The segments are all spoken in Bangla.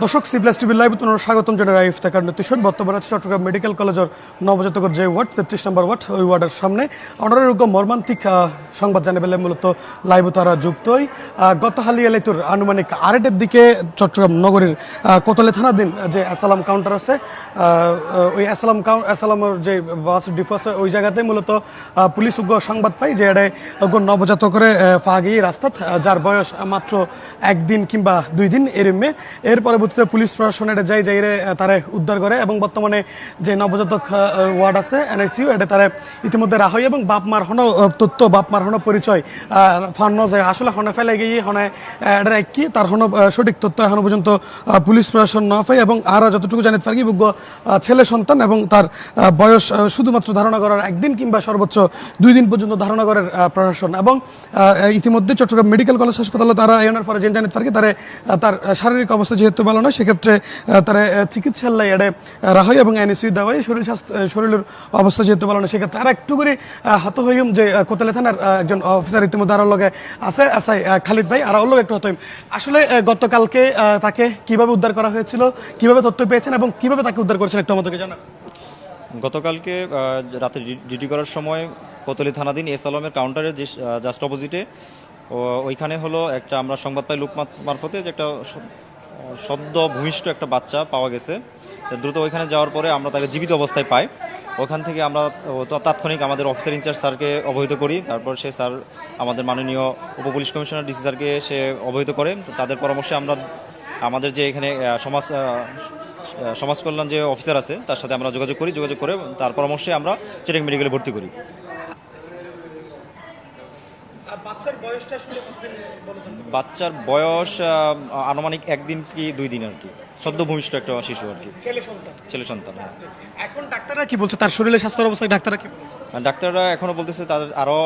দর্শক সি প্লাস টিভি লাইভ তোমার স্বাগতম জানাই ইফতেখার নতুন বর্তমানে আছে চট্টগ্রাম মেডিকেল কলেজের নবজাতকের যে ওয়ার্ড 33 নম্বর ওয়ার্ড ওই ওয়ার্ডের সামনে আমরা এরকম মর্মান্তিক সংবাদ জানে পেলে মূলত লাইভ তারা যুক্তই গত হালিয়ালাইতুর আনুমানিক 8টার দিকে চট্টগ্রাম নগরীর কোতলে থানাধীন যে অ্যাসালাম কাউন্টার আছে ওই অ্যাসালামের যে বাস ডিপো আছে ওই জায়গাতে মূলত পুলিশ উগ্র সংবাদ পাই যে এটা নবজাতকের ফাগিয়ে রাস্তাত যার বয়স মাত্র একদিন কিংবা 2 দিন এর পরবর্তীতে পুলিশ প্রশাসন এটা যাইরে তারা উদ্ধার করে এবং বর্তমানে যে নবজাতক ওয়ার্ড আছে এনআইসিইউ এটা তারা ইতিমধ্যে রাহই এবং বাপ মার হন তথ্য বাপ মার হন পরিচয় ফান্ন যায় আসলে হনে ফেলে গিয়ে হনে এটা কি তার হন সঠিক তথ্য এখনো পর্যন্ত পুলিশ প্রশাসন না পায় এবং আর যতটুকু জানিতে পারি যোগ্য ছেলে সন্তান এবং তার বয়স শুধুমাত্র ধারণা করার একদিন কিংবা সর্বোচ্চ 2 দিন পর্যন্ত ধারণা করার প্রশাসন এবং ইতিমধ্যে চট্টগ্রাম মেডিকেল কলেজ হাসপাতালে তারা এনার পরে জানিতে পারি তার শারীরিক অবস্থা যেহেতু ভালো নয় সেক্ষেত্রে তারা চিকিৎসালয় এড়ে রাহই এবং এনএসইউ দেওয়াই শরীরের অবস্থা যেহেতু ভালো নয় সেক্ষেত্রে আর একটু করে হাত হইম যে কোতলে থানার একজন অফিসার ইতিমধ্যে আরও লগে আছে এসআই খালিদ ভাই আর লগে একটু হত আসলে গতকালকে তাকে কিভাবে উদ্ধার করা হয়েছিল কিভাবে তথ্য পেয়েছেন এবং কিভাবে তাকে উদ্ধার করেছেন একটু আমাদেরকে জানান। গতকালকে রাতে ডিউটি করার সময় কোতলি থানাধীন এস আলমের কাউন্টারের যে জাস্ট অপোজিটে ওইখানে হলো একটা আমরা সংবাদ পাই লোক মারফতে যে একটা সদ্য ভূমিষ্ঠ একটা বাচ্চা পাওয়া গেছে। দ্রুত ওইখানে যাওয়ার পরে আমরা তাকে জীবিত অবস্থায় পাই। ওখান থেকে আমরা তাৎক্ষণিক আমাদের অফিসার ইনচার্জ স্যারকে অবহিত করি। তারপর সে স্যার আমাদের মাননীয় উপপুলিশ কমিশনার ডিসি স্যারকে সে অবহিত করে। তাদের পরামর্শে আমরা আমাদের যে এখানে সমাজ কল্যাণ যে অফিসার আছে তার সাথে আমরা যোগাযোগ করে তার পরামর্শে আমরা চিটাং মেডিকেলে ভর্তি করি। বাচ্চার বয়স আনুমানিক 1 দিন কি 2 দিন আর কি, সদ্য ভূমিষ্ঠ একটা শিশু আর কি, ছেলে সন্তান। হ্যাঁ, এখন ডাক্তাররা কি বলছে তার শরীরের স্বাস্থ্যের অবস্থা ডাক্তাররা কি বলছে? ডাক্তাররা এখনো বলতেছে তাদের আরো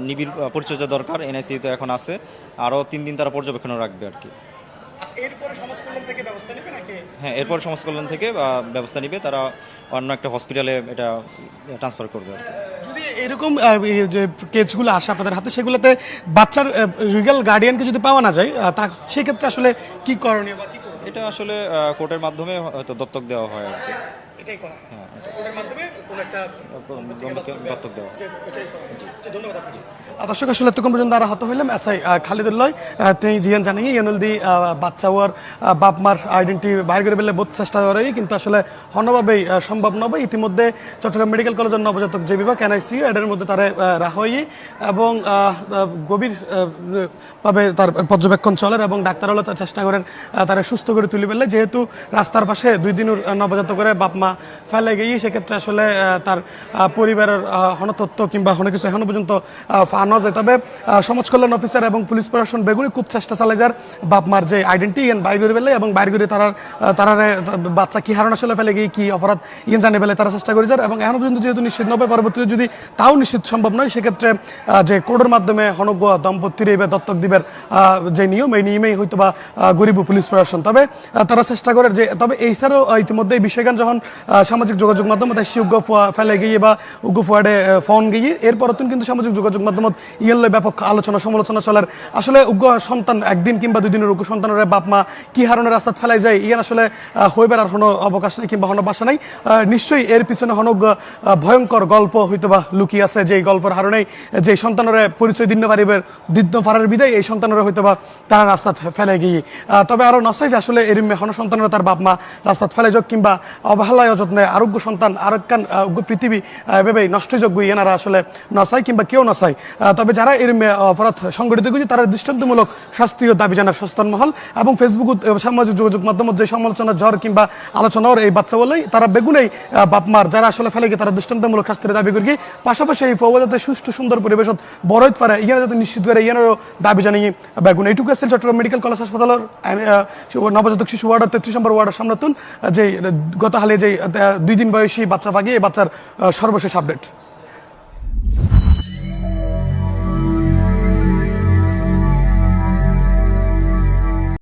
নিবিড় পরিচর্যা দরকার, এনআইসিইউ তো এখন আছে, আরো 3 দিন তারা পর্যবেক্ষণে রাখবে আর কি। হ্যাঁ, এরপর সমাজ কল্যাণ থেকে ব্যবস্থা নিবে, তারা অন্য একটা হসপিটালে এটা ট্রান্সফার করবে আর কি। যদি এরকম যে কেসগুলো আসে আপনাদের হাতে সেগুলোতে বাচ্চার লিগ্যাল গার্ডিয়ানকে যদি পাওয়া না যায় তা সেক্ষেত্রে আসলে কি করণীয় বা কি করবে? এটা আসলে কোর্টের মাধ্যমে হয়তো দত্তক দেওয়া হয় আর কি। এটাই করা। হ্যাঁ, কোর্টের মাধ্যমে কোন একটা দত্তক দেওয়া। ধন্যবাদ আপনাকে। দর্শক আসলে এতক্ষণ পর্যন্ত আর হাত হইলাম এসআই খালিদুল্লাহ তিনি জিয়ান জানিয়ে ইয়নুলদি বাচ্চা ওয়ার বাপ মার আইডেন্টি বাইর করে বেলে বহুত চেষ্টা করে কিন্তু আসলে হনভাবেই সম্ভব নবে। ইতিমধ্যে চট্টগ্রাম মেডিকেল কলেজের নবজাতক যে বিভাগ এনআইসিইউ এর মধ্যে তারা রাহই এবং গভীর ভাবে তার পর্যবেক্ষণ চলে এবং ডাক্তার হলো তার চেষ্টা করেন তারা সুস্থ করে তুলি পেলে, যেহেতু রাস্তার পাশে 2 দিনের নবজাতক করে বাপ মা ফেলে গিয়ে সেক্ষেত্রে আসলে তার পরিবারের হনতত্ত্ব কিংবা হন কিছু এখনো পর্যন্ত ফানো যায়। তবে সমাজ কল্যাণ অফিসার এবং পুলিশ প্রশাসন বেগুনি খুব চেষ্টা চালায় যার বাপ মার যে আইডেন্টি বাইর করে ফেলে এবং বাইর করে তারা বাচ্চা কি হারণ আসলে ফেলে গিয়ে কি অপরাধ জানে ফেলে তারা চেষ্টা করে যার এবং এখনো পর্যন্ত যেহেতু নিশ্চিত নবে, পরবর্তীতে যদি তাও নিশ্চিত সম্ভব নয় সেক্ষেত্রে যে কোর্টের মাধ্যমে হনজ্ঞ দম্পতির এই দত্তক দিবের যে নিয়ম এই নিয়মেই হয়তো বা গরিব পুলিশ প্রশাসন। তবে তারা চেষ্টা করে যে তবে এছাড়াও ইতিমধ্যে এই বিষয়গান যখন সামাজিক যোগাযোগ মাধ্যম সে উগ্র ফেলে গিয়ে বা উগ্র ফুয়াডে ফোন গিয়ে এরপর কিন্তু সামাজিক যোগাযোগ মাধ্যমত ইয়েলে ব্যাপক আলোচনা সমালোচনা চলার আসলে উগ্র সন্তান 1 দিন কিংবা 2 দিনের উগ্র সন্তানের বাপ মা কি হারণের রাস্তাত ফেলাই যায় ইয়ান আসলে হইবার আর কোনো অবকাশ নেই কিংবা কোনো বাসা নাই। নিশ্চয়ই এর পিছনে হনক ভয়ঙ্কর গল্প হয়তো বা লুকিয়ে আছে, যে গল্পের হারণেই যে সন্তানের পরিচয় দিন পারিবের ফারার বিদায় এই সন্তানের হয়তো বা তারা রাস্তাত ফেলে গিয়ে তবে আরও নসাই যে আসলে এর হন সন্তানের তার বাপ মা রাস্তাত ফেলে যাক কিংবা অবহেলায় অযত্নে আরোগ্য সন্তান আরোগ্যান পৃথিবী ভেবেই নষ্টযোগ্য ইয়ানারা আসলে নসাই কিংবা কেউ নসাই। তবে যারা এর অপরাধ সংগঠিত করছে তারা দৃষ্টান্তমূলক শাস্তিও দাবি জানার সচেতন মহল এবং ফেসবুক সামাজিক যোগাযোগ মাধ্যমে যে সমালোচনার ঝড় কিংবা আলোচনার এই বাচ্চা বলেই তারা বেগুনেই বাপ মার যারা আসলে ফেলে গিয়ে তারা দৃষ্টান্তমূলক শাস্তির দাবি করি। পাশাপাশি এই ফৌজ যাতে সুষ্ঠু সুন্দর পরিবেশ বড় হতে পারে ইয়ারা যাতে নিশ্চিত করে ইয়ারও দাবি জানিয়ে বেগুন। এইটুকু আসছিল চট্টগ্রাম মেডিকেল কলেজ হাসপাতালের নবজাতক শিশু ওয়ার্ডের 33 নম্বর ওয়ার্ডের সামনে যে গত হালে যে 2 দিন বয়সী বাচ্চা ভাগিয়ে এই বাচ্চার সর্বশেষ আপডেট।